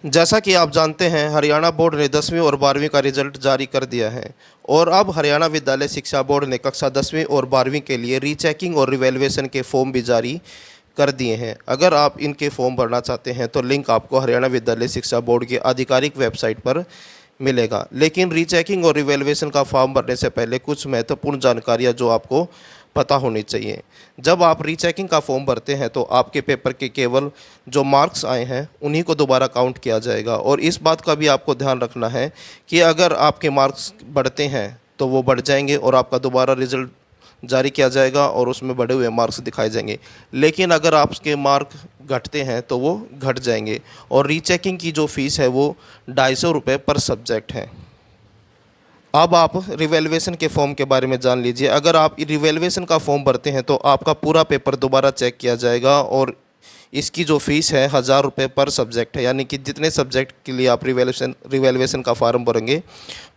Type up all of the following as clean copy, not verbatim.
जैसा कि आप जानते हैं, हरियाणा बोर्ड ने 10वीं और 12वीं का रिजल्ट जारी कर दिया है और अब हरियाणा विद्यालय शिक्षा बोर्ड ने कक्षा 10वीं और 12वीं के लिए रीचेकिंग और रिवैल्यूएशन के फॉर्म भी जारी कर दिए हैं। अगर आप इनके फॉर्म भरना चाहते हैं तो लिंक आपको हरियाणा विद्यालय शिक्षा बोर्ड की आधिकारिक वेबसाइट पर मिलेगा। लेकिन रीचेकिंग और रिवैल्यूएशन का फॉर्म भरने से पहले कुछ महत्वपूर्ण जानकारियाँ जो आपको पता होनी चाहिए। जब आप रीचेकिंग का फॉर्म भरते हैं तो आपके पेपर के केवल जो मार्क्स आए हैं उन्हीं को दोबारा काउंट किया जाएगा और इस बात का भी आपको ध्यान रखना है कि अगर आपके मार्क्स बढ़ते हैं तो वो बढ़ जाएंगे और आपका दोबारा रिज़ल्ट जारी किया जाएगा और उसमें बढ़े हुए मार्क्स दिखाए जाएंगे। लेकिन अगर आपके मार्क घटते हैं तो वो घट जाएंगे और रीचेकिंग की जो फ़ीस है वो 250 रुपये पर सब्जेक्ट है। अब आप रिवैल्यूएशन के फॉर्म के बारे में जान लीजिए। अगर आप रिवैल्यूएशन का फॉर्म भरते हैं तो आपका पूरा पेपर दोबारा चेक किया जाएगा और इसकी जो फ़ीस है 1000 रुपये पर सब्जेक्ट है, यानी कि जितने सब्जेक्ट के लिए आप रिवैल्यूएशन का फॉर्म भरेंगे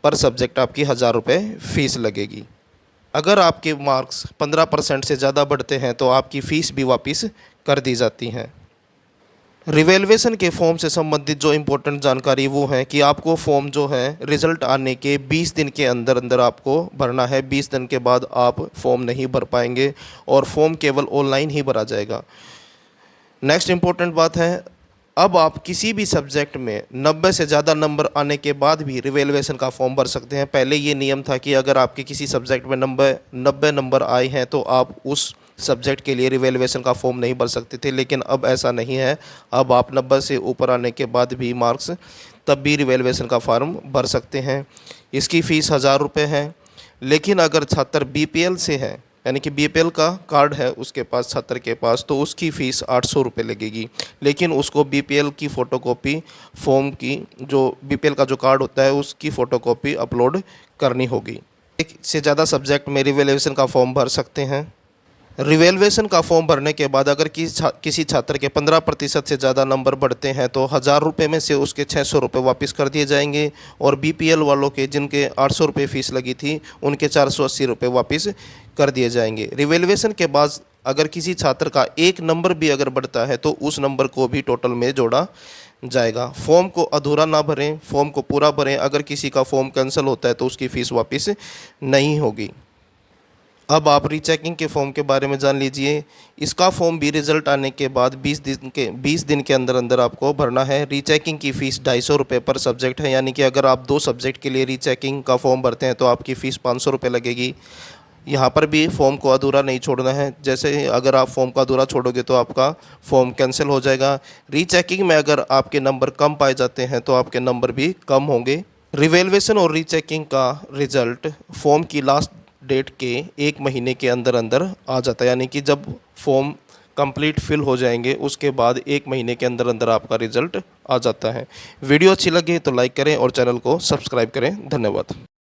पर सब्जेक्ट आपकी 1000 रुपये फ़ीस लगेगी। अगर आपके मार्क्स 15% से ज़्यादा बढ़ते हैं तो आपकी फ़ीस भी वापस कर दी जाती है। रिवैल्यूएशन के फॉर्म से संबंधित जो इम्पोर्टेंट जानकारी वो है कि आपको फॉर्म जो है रिज़ल्ट आने के 20 दिन के अंदर अंदर आपको भरना है। 20 दिन के बाद आप फॉर्म नहीं भर पाएंगे और फॉर्म केवल ऑनलाइन ही भरा जाएगा। नेक्स्ट इम्पोर्टेंट बात है, अब आप किसी भी सब्जेक्ट में 90 से ज़्यादा नंबर आने के बाद भी रिवैल्यूएशन का फॉर्म भर सकते हैं। पहले ये नियम था कि अगर आपके किसी सब्जेक्ट में 90 नंबर आए हैं तो आप उस सब्जेक्ट के लिए रिवैल्यूएशन का फॉर्म नहीं भर सकते थे, लेकिन अब ऐसा नहीं है। अब आप 90 से ऊपर आने के बाद भी मार्क्स तब भी रिवैल्यूएशन का फॉर्म भर सकते हैं। इसकी फ़ीस 1000 रुपये है। लेकिन अगर छात्र बीपीएल से है, यानी कि बीपीएल का कार्ड है उसके पास, छात्र के पास, तो उसकी फ़ीस 800 रुपये लगेगी। लेकिन उसको बीपीएल की फ़ोटोकॉपी फॉर्म की, जो बीपीएल का जो कार्ड होता है उसकी फ़ोटोकॉपी अपलोड करनी होगी। एक से ज़्यादा सब्जेक्ट में रिवैल्यूएशन का फॉर्म भर सकते हैं। रिवैल्यूएशन का फॉर्म भरने के बाद अगर किसी छात्र के 15% से ज़्यादा नंबर बढ़ते हैं तो 1000 रुपये में से उसके 600 रुपये वापस कर दिए जाएंगे और बीपीएल वालों के जिनके 800 रुपये फ़ीस लगी थी उनके 480 रुपये वापस कर दिए जाएंगे। रिवैल्यूएशन के बाद अगर किसी छात्र का एक नंबर भी अगर बढ़ता है तो उस नंबर को भी टोटल में जोड़ा जाएगा। फॉर्म को अधूरा ना भरें, फॉर्म को पूरा भरें। अगर किसी का फॉर्म कैंसिल होता है तो उसकी फ़ीस वापस नहीं होगी। अब आप रीचेकिंग के फॉर्म के बारे में जान लीजिए। इसका फॉर्म भी रिज़ल्ट आने के बाद 20 दिन के अंदर अंदर आपको भरना है। रीचेकिंग की फ़ीस 250 रुपये पर सब्जेक्ट है, यानी कि अगर आप 2 सब्जेक्ट के लिए रीचेकिंग का फॉर्म भरते हैं तो आपकी फ़ीस 500 रुपये लगेगी। यहाँ पर भी फॉर्म को अधूरा नहीं छोड़ना है। जैसे अगर आप फॉर्म को अधूरा छोड़ोगे तो आपका फॉर्म कैंसिल हो जाएगा। रीचेकिंग में अगर आपके नंबर कम पाए जाते हैं तो आपके नंबर भी कम होंगे। रिवैल्यूएशन और रीचेकिंग का रिज़ल्ट फॉर्म की लास्ट डेट के 1 महीने के अंदर अंदर आ जाता है, यानी कि जब फॉर्म कंप्लीट फिल हो जाएंगे उसके बाद 1 महीने के अंदर अंदर आपका रिज़ल्ट आ जाता है। वीडियो अच्छी लगे तो लाइक करें और चैनल को सब्सक्राइब करें। धन्यवाद।